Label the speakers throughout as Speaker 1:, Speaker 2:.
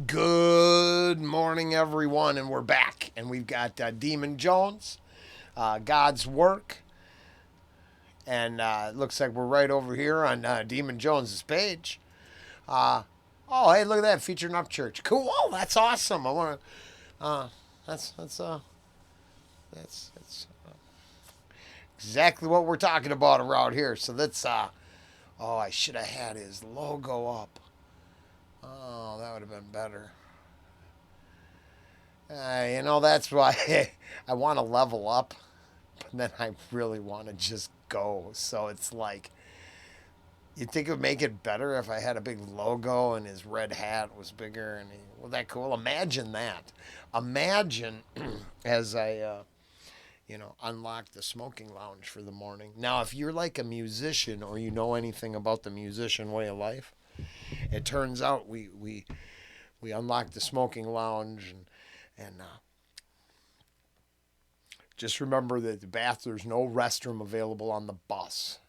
Speaker 1: Good morning, everyone, and we're back. And we've got Demun Jones, God's Work, and it looks like we're right over here on Demun Jones's page. Uh, oh, hey, look at that, featuring Upchurch. Cool, that's awesome. I want to. That's exactly what we're talking about around here. So let's. Oh, I should have had his logo up. Oh, that would have been better. That's why I want to level up, but then I really want to just go. So it's like, you think it would make it better if I had a big logo and his red hat was bigger? And was that cool? Imagine that. Imagine as I, unlock the smoking lounge for the morning. Now, if you're like a musician or you know anything about the musician way of life, it turns out we unlocked the smoking lounge and just remember that there's no restroom available on the bus.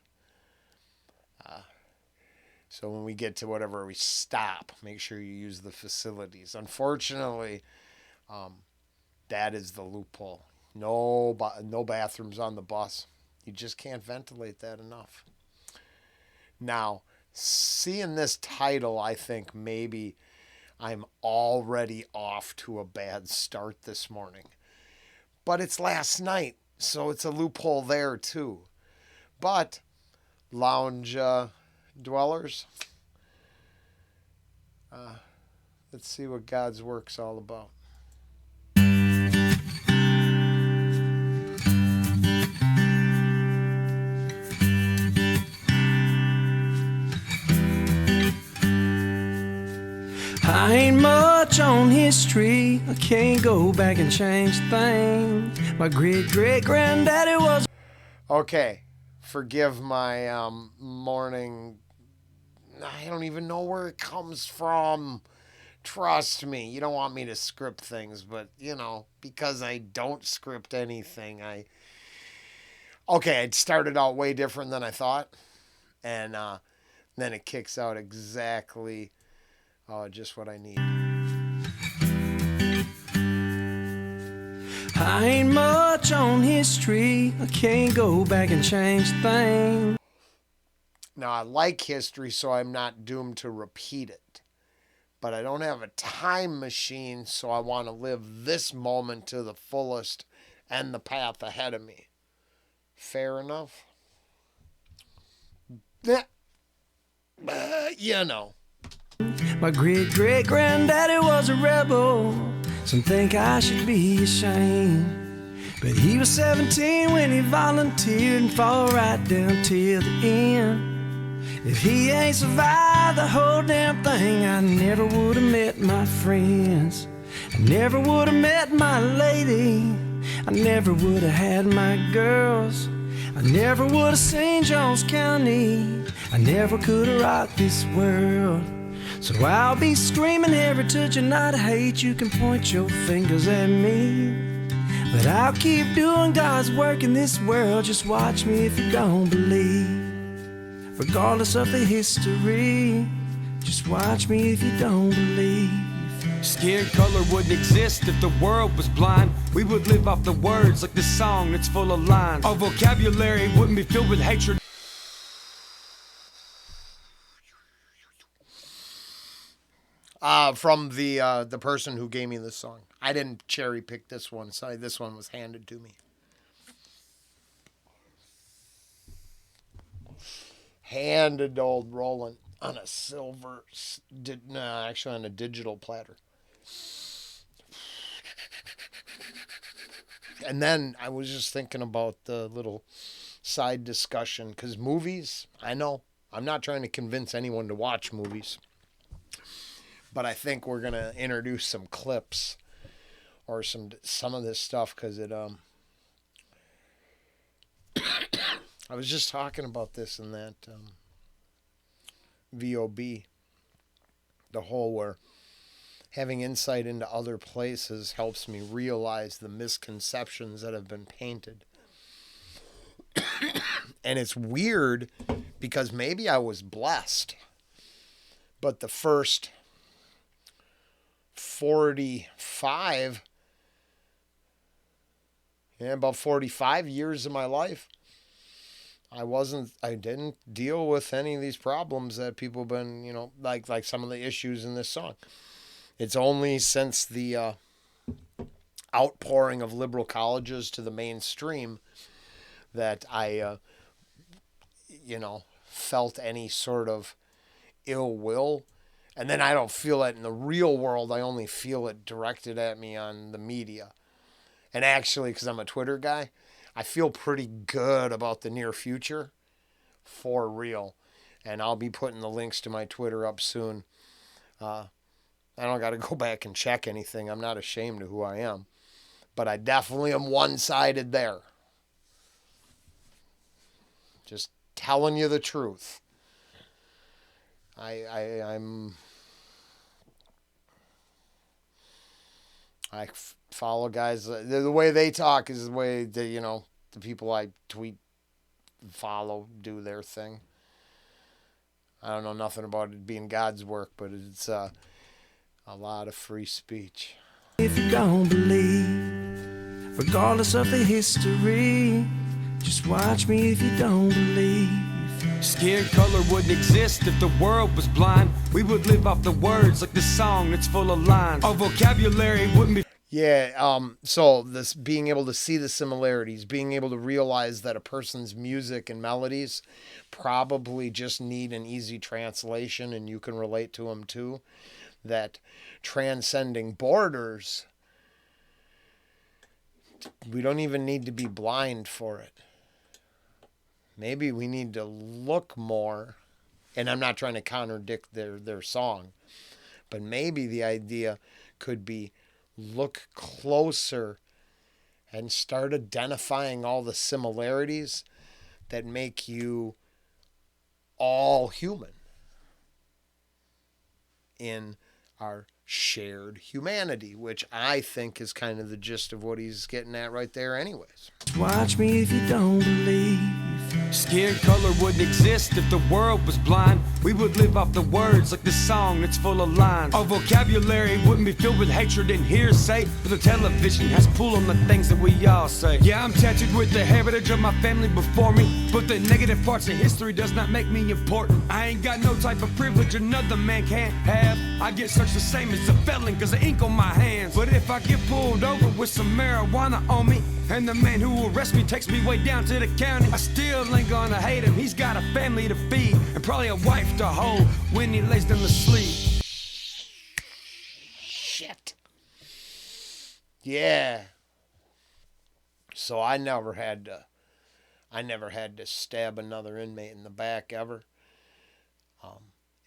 Speaker 1: So when we get to whatever we stop, make sure you use the facilities. Unfortunately, that is the loophole. No bathrooms on the bus. You just can't ventilate that enough. Now, seeing this title, I think maybe I'm already off to a bad start this morning. But it's last night, so it's a loophole there too. But lounge dwellers, let's see what God's work's all about.
Speaker 2: I ain't much on history. I can't go back and change a thing. My great-great-granddaddy was...
Speaker 1: Okay, forgive my morning. I don't even know where it comes from. Trust me, you don't want me to script things, but because I don't script anything, it started out way different than I thought, and then it kicks out exactly just what I need.
Speaker 2: I ain't much on history. I can't go back and change a thing.
Speaker 1: Now, I like history, so I'm not doomed to repeat it. But I don't have a time machine, so I want to live this moment to the fullest and the path ahead of me. Fair enough?
Speaker 2: My great-great-granddaddy was a rebel. Some think I should be ashamed. But he was 17 when he volunteered and fought right down till the end. If he ain't survived the whole damn thing, I never would have met my friends. I never would have met my lady. I never would have had my girls. I never would have seen Jones County. I never could have rocked this world. So I'll be screaming every touch of night. I hate you can point your fingers at me, but I'll keep doing God's work in this world. Just watch me if you don't believe. Regardless of the history, just watch me if you don't believe.
Speaker 3: Skin color wouldn't exist if the world was blind. We would live off the words like this song that's full of lines. Our vocabulary wouldn't be filled with hatred.
Speaker 1: From the person who gave me this song. I didn't cherry pick this one. Sorry, this one was handed to me. Handed old Rollen on a silver, actually on a digital platter. And then I was just thinking about the little side discussion, because movies, I know, I'm not trying to convince anyone to watch movies, but I think we're going to introduce some clips or some of this stuff, because it, I was just talking about this in that VOB, the whole where having insight into other places helps me realize the misconceptions that have been painted. And it's weird because maybe I was blessed, but the first 45, about 45 years of my life, I didn't deal with any of these problems that people have been, like some of the issues in this song. It's only since the outpouring of liberal colleges to the mainstream that I, felt any sort of ill will. And then I don't feel it in the real world. I only feel it directed at me on the media. And actually, because I'm a Twitter guy, I feel pretty good about the near future, for real. And I'll be putting the links to my Twitter up soon. I don't got to go back and check anything. I'm not ashamed of who I am. But I definitely am one-sided there. Just telling you the truth. I follow guys. The way they talk is the way the people I tweet follow do their thing. I don't know nothing about it being God's work, but it's a lot of free speech.
Speaker 2: If you don't believe, regardless of the history, just watch me if you don't believe.
Speaker 3: Skin color wouldn't exist if the world was blind. We would live off the words like this song that's full of lines. Our vocabulary wouldn't be.
Speaker 1: Yeah, so this being able to see the similarities, being able to realize that a person's music and melodies probably just need an easy translation and you can relate to them too. That transcending borders, we don't even need to be blind for it. Maybe we need to look more, and I'm not trying to contradict their song, but maybe the idea could be look closer and start identifying all the similarities that make you all human in our shared humanity, which I think is kind of the gist of what he's getting at right there anyways.
Speaker 2: Watch me if you don't believe.
Speaker 3: Skin color wouldn't exist if the world was blind. We would live off the words like this song that's full of lines. Our vocabulary wouldn't be filled with hatred and hearsay, but the television has pull on the things that we all say. Yeah, I'm tattooed with the heritage of my family before me, but the negative parts of history does not make me important. I ain't got no type of privilege another man can't have. I get searched the same as a felon cause of ink on my hands. But if I get pulled over with some marijuana on me, and the man who arrests me takes me way down to the county, I still ain't gonna hate him. He's got a family to feed and probably a wife to hold when he lays them to sleep.
Speaker 1: Shit. Yeah. So I never had to stab another inmate in the back ever.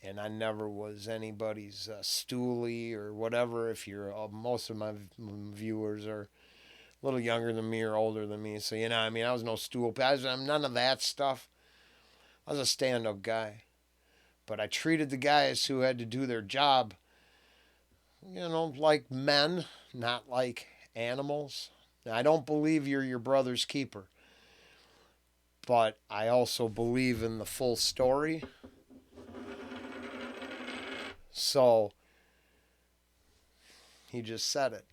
Speaker 1: And I never was anybody's stoolie or whatever. If you're most of my viewers are a little younger than me or older than me, so I was no stool. I'm none of that stuff. I was a stand-up guy, but I treated the guys who had to do their job, like men, not like animals. Now, I don't believe you're your brother's keeper, but I also believe in the full story. So he just said it.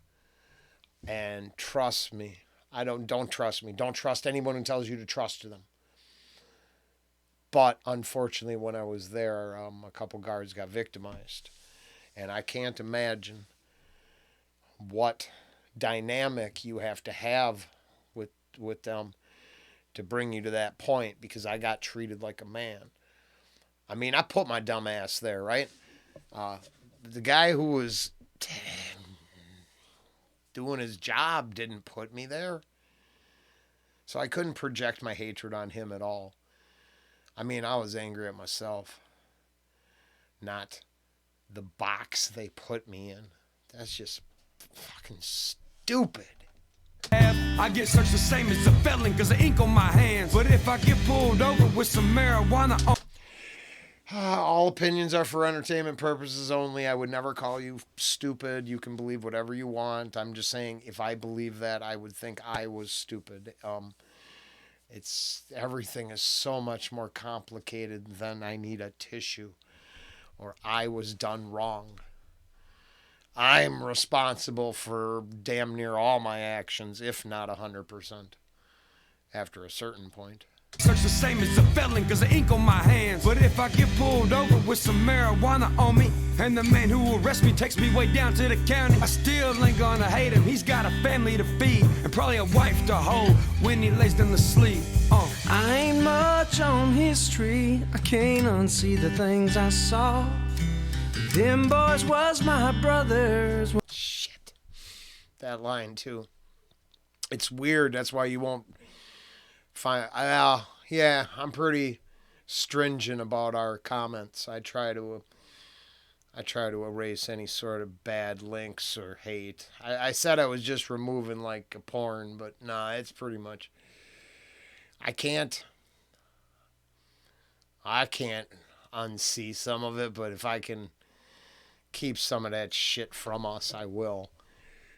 Speaker 1: And trust me. Don't trust me. Don't trust anyone who tells you to trust them. But unfortunately, when I was there, a couple guards got victimized. And I can't imagine what dynamic you have to have with them to bring you to that point, because I got treated like a man. I mean, I put my dumb ass there, right? The guy who was doing his job didn't put me there. So I couldn't project my hatred on him at all. I mean, I was angry at myself, not the box they put me in. That's just fucking stupid.
Speaker 3: I get searched the same as a felon cause of ink on my hands. But if I get pulled over with some marijuana on...
Speaker 1: All opinions are for entertainment purposes only. I would never call you stupid. You can believe whatever you want. I'm just saying, if I believe that, I would think I was stupid. Everything is so much more complicated than I need a tissue or I was done wrong. I'm responsible for damn near all my actions, if not 100%, after a certain point.
Speaker 3: Search the same as a felon cause of ink on my hands. But if I get pulled over with some marijuana on me, and the man who arrests me takes me way down to the county, I still ain't gonna hate him. He's got a family to feed and probably a wife to hold when he lays down to sleep.
Speaker 2: I ain't much on history. I can't unsee the things I saw. Them boys was my brothers.
Speaker 1: Shit. That line, too. It's weird. That's why you won't find. Yeah, I'm pretty stringent about our comments. I try to erase any sort of bad links or hate. I said I was just removing like a porn, but nah, it's pretty much. I can't unsee some of it, but if I can keep some of that shit from us, I will.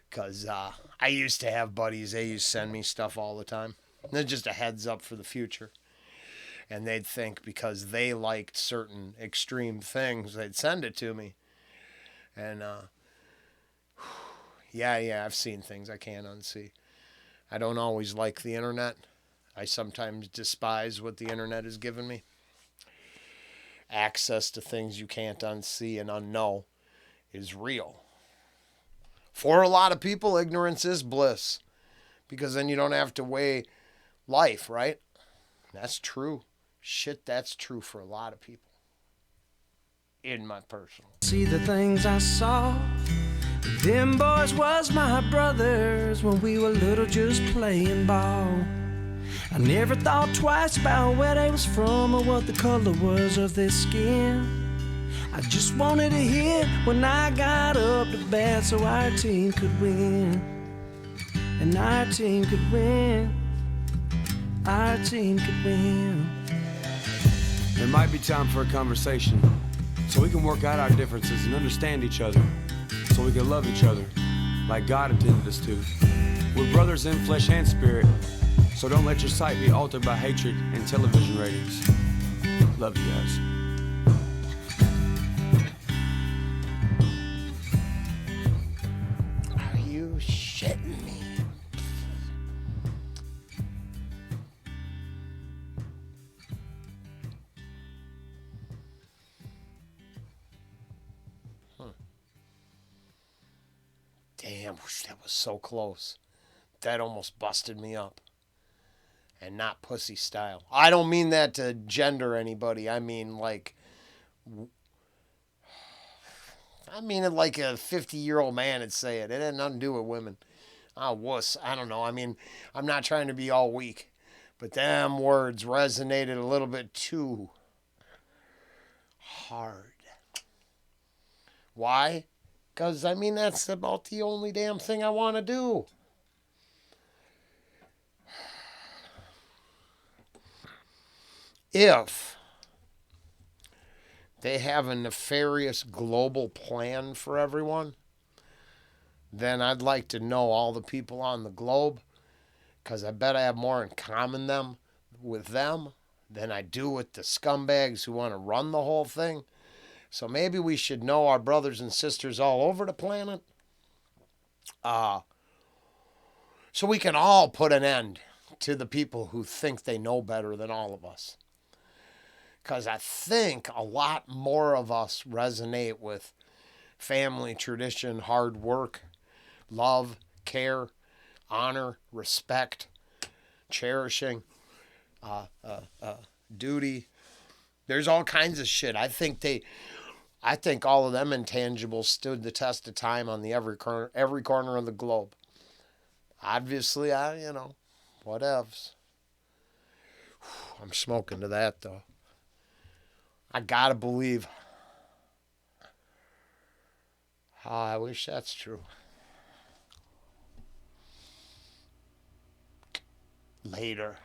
Speaker 1: Because I used to have buddies, they used to send me stuff all the time. And it's just a heads up for the future. And they'd think because they liked certain extreme things, they'd send it to me. And yeah, I've seen things I can't unsee. I don't always like the internet. I sometimes despise what the internet has given me. Access to things you can't unsee and unknow is real. For a lot of people, ignorance is bliss. Because then you don't have to weigh life, right? That's true. Shit, that's true for a lot of people. In my personal.
Speaker 2: See the things I saw. Them boys was my brothers when we were little just playing ball. I never thought twice about where they was from or what the color was of their skin. I just wanted to hit when I got up to bat so our team could win. And our team could win. Our team could win.
Speaker 3: It might be time for a conversation so we can work out our differences and understand each other, so we can love each other like God intended us to. We're brothers in flesh and spirit, so don't let your sight be altered by hatred and television ratings. Love you guys.
Speaker 1: Are you shitting me? Damn, that was so close. That almost busted me up. And not pussy style. I don't mean that to gender anybody. I mean like it like a 50-year-old man would say it. It had nothing to do with women. Wuss. I don't know. I mean, I'm not trying to be all weak. But them words resonated a little bit too hard. Why? Because, I mean, that's about the only damn thing I want to do. If they have a nefarious global plan for everyone, then I'd like to know all the people on the globe, because I bet I have more in common with them than I do with the scumbags who want to run the whole thing. So maybe we should know our brothers and sisters all over the planet. So we can all put an end to the people who think they know better than all of us. Because I think a lot more of us resonate with family, tradition, hard work, love, care, honor, respect, cherishing, duty. There's all kinds of shit. I think all of them intangibles stood the test of time on every corner of the globe. Obviously, whatevs. I'm smoking to that, though. I gotta believe. I wish that's true. Later.